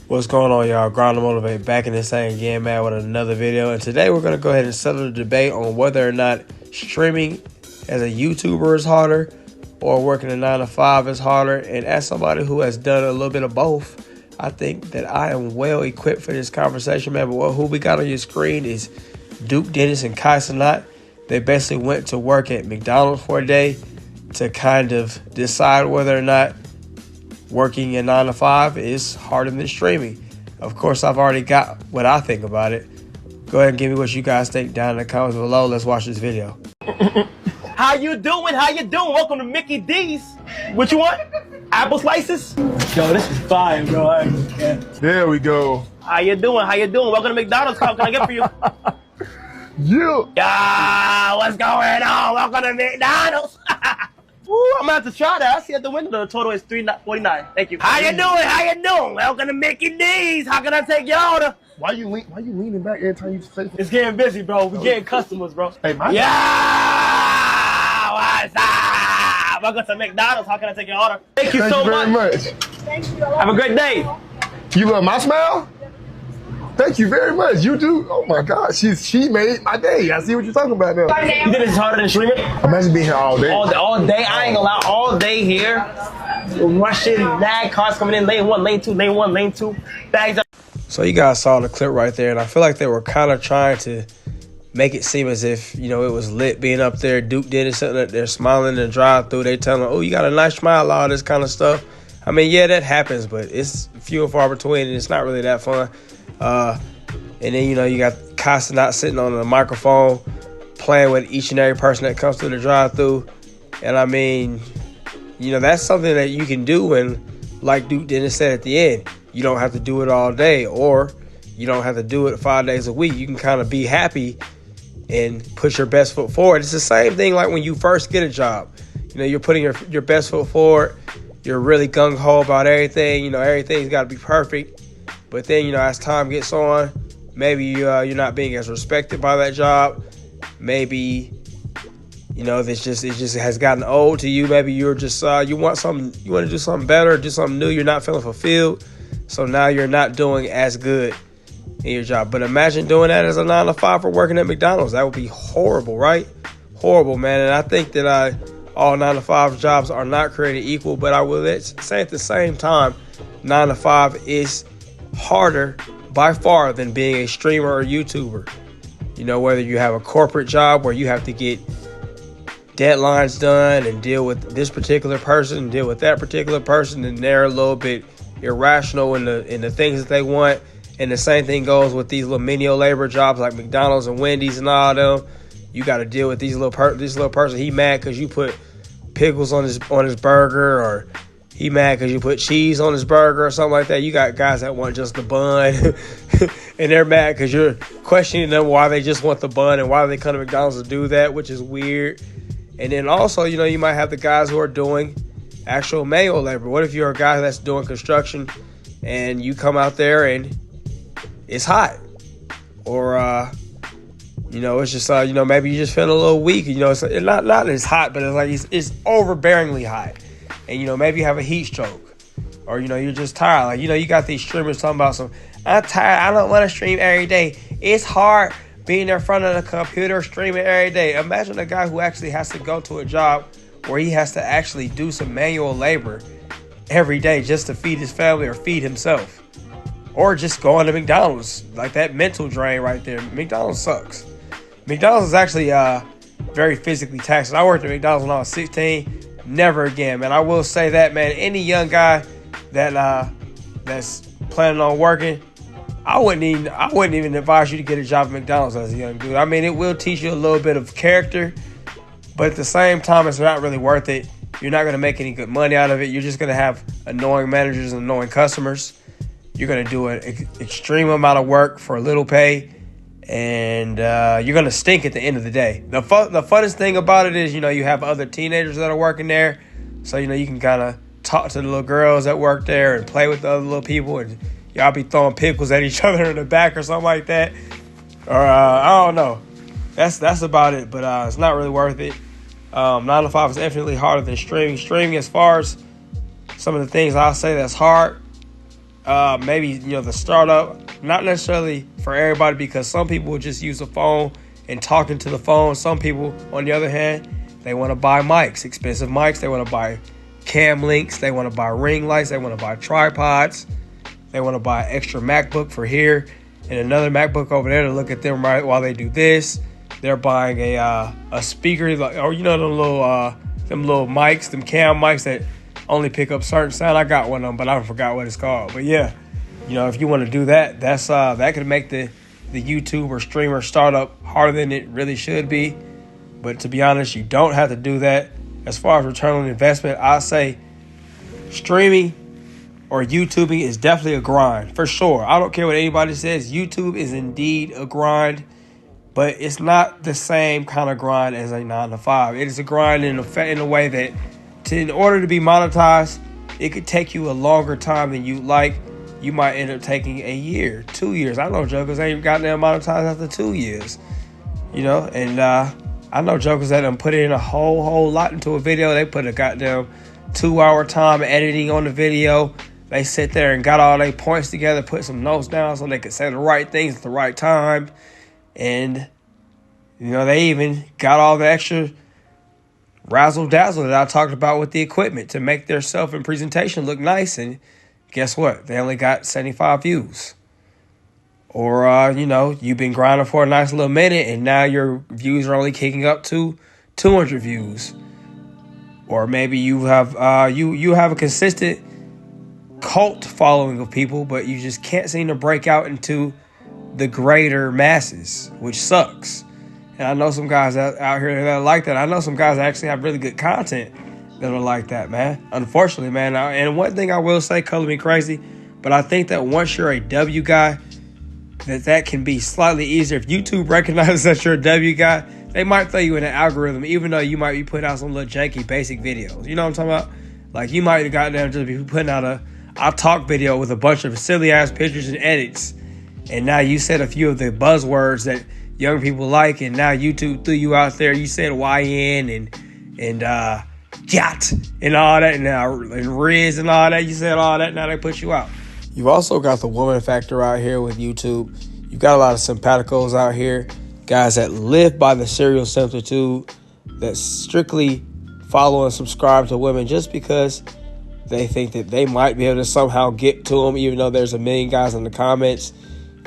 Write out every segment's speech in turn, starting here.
What's going on, y'all? Grind to Motivate back in this thing again, man, with another video. And today we're going to go ahead and settle the debate on whether or not streaming as a YouTuber is harder or working a 9 to 5 is harder. And as somebody who has done a little bit of both, I think that I am well equipped for this conversation, man. But who we got on your screen is Dennis and Kai Cenat. They basically went to work at McDonald's for a day to kind of decide whether or not working a 9 to 5 is harder than streaming. Of course, I've already got what I think about it. Go ahead and give me what you guys think down in the comments below. Let's watch this video. How you doing? How you doing? Welcome to Mickey D's. What you want? Apple slices? Yo, this is fire, bro. There we go. How you doing? How you doing? Welcome to McDonald's. How can I get for you? Yeah. What's going on? Welcome to McDonald's. Ooh, I'm gonna have to try that. I see at the window the total is $3.49. Thank you. How you doing? How you doing? Welcome to Mickey D's. How can I take your order? Why you leaning back every time you say? It's getting busy, bro. We getting customers, bro. Hey, my What's up? Welcome to McDonald's. How can I take your order? Thank you so very much. Thank you. Have a great day. You love my smile? Thank you very much. You do. Oh my God, she made my day. I see what you're talking about now. You think this is harder than streaming? Imagine being here all day. All day. I ain't gonna lie. All day here, rushing, nag, cars coming in, lane 1, lane 2, lane 1, lane 2, bags up. So you guys saw the clip right there, and I feel like they were kind of trying to make it seem as if, you know, it was lit being up there. Duke did it, sitting up there smiling in the drive-through. They telling them, oh, you got a nice smile, all this kind of stuff. I mean, yeah, that happens, but it's few and far between, and it's not really that fun. And then, you know, you got Kai Cenat sitting on the microphone playing with each and every person that comes through the drive-thru. And I mean, you know, that's something that you can do. And like Duke Dennis said at the end, you don't have to do it all day, or you don't have to do it 5 days a week. You can kind of be happy and put your best foot forward. It's the same thing like when you first get a job. You know, you're putting your best foot forward. You're really gung-ho about everything. You know, everything's got to be perfect. But then, you know, as time gets on, maybe you're not being as respected by that job. Maybe, you know, it just has gotten old to you. Maybe you're just you want to do something better, do something new. You're not feeling fulfilled, so now you're not doing as good in your job. But imagine doing that as a 9 to 5 for working at McDonald's. That would be horrible, right? Horrible, man. And I think that all 9 to 5 jobs are not created equal. But I will say at the same time, 9 to 5 is harder by far than being a streamer or YouTuber. You know, whether you have a corporate job where you have to get deadlines done and deal with this particular person and deal with that particular person, and they're a little bit irrational in the things that they want. And the same thing goes with these little menial labor jobs like McDonald's and Wendy's and all them. You got to deal with this little person. He mad because you put pickles on his burger, or he mad because you put cheese on his burger or something like that. You got guys that want just the bun, and they're mad because you're questioning them why they just want the bun and why they come to McDonald's to do that, which is weird. And then also, you know, you might have the guys who are doing actual manual labor. What if you're a guy that's doing construction and you come out there and it's hot? Or, you know, it's just, you know, maybe you just feel a little weak. You know, it's not as hot, but it's like it's overbearingly hot. And, you know, maybe you have a heat stroke, or, you know, you're just tired. Like, you know, you got these streamers talking about I'm tired. I don't want to stream every day. It's hard being in front of the computer streaming every day. Imagine a guy who actually has to go to a job where he has to actually do some manual labor every day just to feed his family or feed himself, or just going to McDonald's. Like, that mental drain right there. McDonald's sucks. McDonald's is actually very physically taxing. I worked at McDonald's when I was 16. Never again, man. I will say that, man. Any young guy that's planning on working, I wouldn't even advise you to get a job at McDonald's as a young dude. I mean, it will teach you a little bit of character, but at the same time, it's not really worth it. You're not going to make any good money out of it. You're just going to have annoying managers and annoying customers. You're going to do an extreme amount of work for a little pay, and you're going to stink at the end of the day. The funnest thing about it is, you know, you have other teenagers that are working there. So, you know, you can kind of talk to the little girls that work there and play with the other little people. And y'all be throwing pickles at each other in the back or something like that. Or, I don't know. That's about it. But it's not really worth it. 9 to 5 is infinitely harder than streaming. Streaming, as far as some of the things I'll say that's hard, maybe, you know, the startup, not necessarily for everybody, because some people will just use a phone and talk into the phone. Some people, on the other hand, they want to buy mics, expensive mics. They want to buy cam links. They want to buy ring lights. They want to buy tripods. They want to buy extra MacBook for here and another MacBook over there to look at them right while they do this. They're buying a speaker, or you know, them little mics, them cam mics that only pick up certain sound. I got one of them, but I forgot what it's called. But yeah, you know, if you want to do that, that could make the YouTube or streamer startup harder than it really should be. But to be honest, you don't have to do that. As far as return on investment, I say streaming or YouTubing is definitely a grind, for sure. I don't care what anybody says. YouTube is indeed a grind, but it's not the same kind of grind as a 9-to-5. It is a grind in a way that in order to be monetized, it could take you a longer time than you like. You might end up taking a year, 2 years. I know jokers ain't gotten monetized after 2 years, you know. And I know jokers that done put in a whole lot into a video. They put a goddamn 2-hour time editing on the video. They sit there and got all their points together, put some notes down so they could say the right things at the right time. And, you know, they even got all the extra razzle dazzle that I talked about with the equipment to make their self and presentation look nice. And guess what? They only got 75 views. Or, you know, you've been grinding for a nice little minute and now your views are only kicking up to 200 views. Or maybe you have a consistent cult following of people, but you just can't seem to break out into the greater masses, which sucks. And I know some guys out here that are like that. I know some guys that actually have really good content that are like that, man. Unfortunately, man. And one thing I will say, color me crazy, but I think that once you're a W guy, that can be slightly easier. If YouTube recognizes that you're a W guy, they might throw you in an algorithm, even though you might be putting out some little janky basic videos. You know what I'm talking about? Like, you might have gotten down just be putting out a talk video with a bunch of silly ass pictures and edits, and now you said a few of the buzzwords that young people like, and now YouTube threw you out there. You said YN and yacht and all that, and Riz and all that. You said all that. Now they put you out. You've also got the woman factor out here with YouTube. You've got a lot of simpaticos out here, guys that live by the serial similitude, that strictly follow and subscribe to women just because they think that they might be able to somehow get to them, even though there's a million guys in the comments.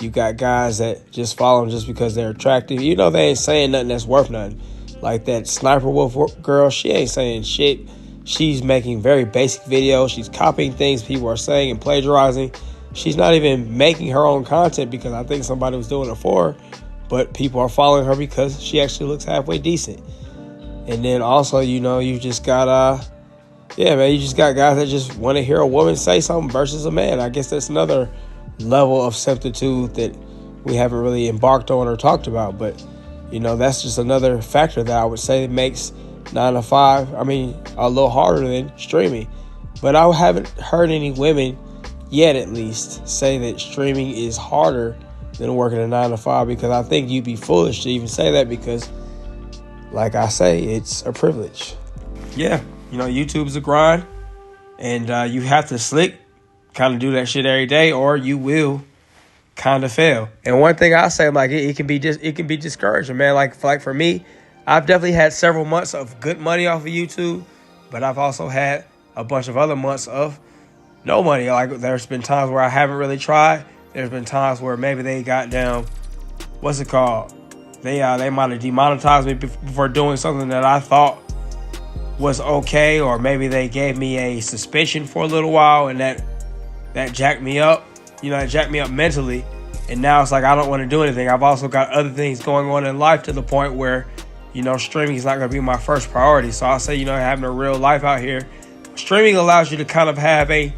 You got guys that just follow them just because they're attractive. You know, they ain't saying nothing that's worth nothing. Like that Sniper Wolf girl, she ain't saying shit. She's making very basic videos. She's copying things people are saying and plagiarizing. She's not even making her own content because I think somebody was doing it for her. But people are following her because she actually looks halfway decent. And then also, you know, you just got you just got guys that just want to hear a woman say something versus a man. I guess that's another level of similitude that we haven't really embarked on or talked about. But, you know, that's just another factor that I would say makes 9-to-5, a little harder than streaming. But I haven't heard any women yet, at least, say that streaming is harder than working a 9-to-5, because I think you'd be foolish to even say that because, like I say, it's a privilege. Yeah. You know, YouTube is a grind, and you have to kind of do that shit every day, or you will kind of fail. And one thing I say, like, it can be discouraging, man. Like for me, I've definitely had several months of good money off of YouTube, but I've also had a bunch of other months of no money. Like, there's been times where I haven't really tried. There's been times where maybe they got down, what's it called? They might have demonetized me for doing something that I thought was okay, or maybe they gave me a suspension for a little while, and that jacked me up. You know, it jacked me up mentally, and now it's like I don't want to do anything. I've also got other things going on in life to the point where, you know, streaming is not going to be my first priority. So I'll say, you know, having a real life out here, streaming allows you to kind of have a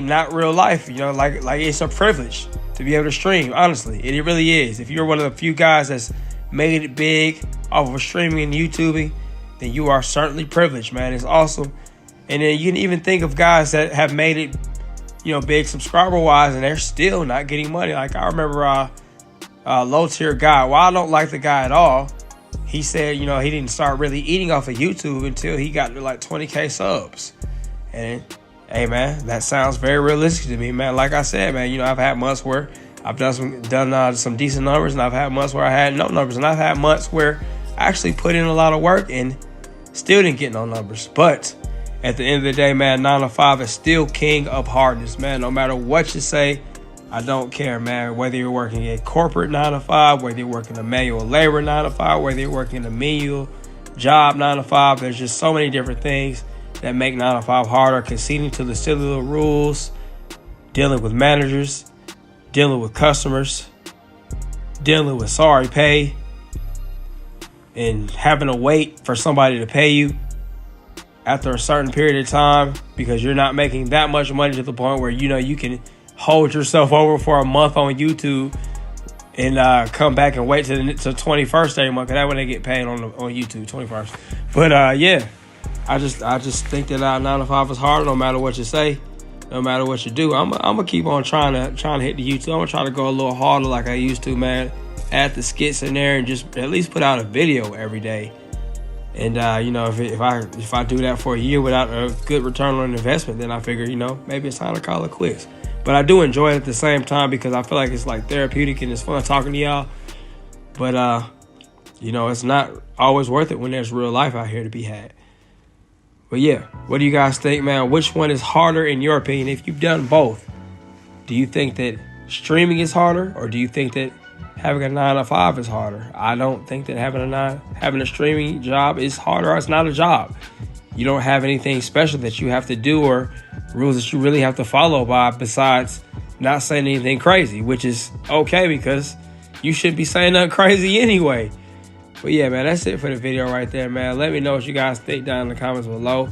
not real life. You know, like it's a privilege to be able to stream. Honestly, it really is. If you're one of the few guys that's made it big off of streaming and YouTubing, then you are certainly privileged, man. It's awesome. And then you can even think of guys that have made it, you know, big subscriber-wise, and they're still not getting money. Like, I remember low-tier guy. Well, I don't like the guy at all. He said, you know, he didn't start really eating off of YouTube until he got to like 20K subs. And, Hey, man, that sounds very realistic to me, man. Like I said, man, you know, I've had months where I've done some decent numbers, and I've had months where I had no numbers, and I've had months where I actually put in a lot of work and still didn't get no numbers. But at the end of the day, man, 9 to 5 is still king of hardness, man. No matter what you say, I don't care, man. Whether you're working a corporate 9 to 5, whether you're working a manual labor 9 to 5, whether you're working a menial job 9 to 5, there's just so many different things that make 9 to 5 harder. Conceding to the silly little rules, dealing with managers, dealing with customers, dealing with sorry pay, and having to wait for somebody to pay you after a certain period of time because you're not making that much money to the point where, you know, you can hold yourself over for a month on YouTube and come back and wait till 21st every month, because that when they get paid on YouTube, 21st. But yeah, I just think that 9 to 5 is hard no matter what you say, no matter what you do. I'm gonna keep on trying to hit the YouTube. I'm gonna try to go a little harder like I used to, man. Add the skits in there and just at least put out a video every day. And you know, if I do that for a year without a good return on investment, then I figure, you know, maybe it's time to call it quits. But I do enjoy it at the same time because I feel like it's like therapeutic and it's fun talking to y'all. But you know, it's not always worth it when there's real life out here to be had. But yeah, what do you guys think, man? Which one is harder in your opinion? If you've done both, do you think that streaming is harder, or do you think that having a 9 to 5 is harder? I don't think that having a streaming job is harder. It's not a job. You don't have anything special that you have to do or rules that you really have to follow by besides not saying anything crazy, which is okay because you shouldn't be saying nothing crazy anyway. But yeah, man, that's it for the video right there, man. Let me know what you guys think down in the comments below.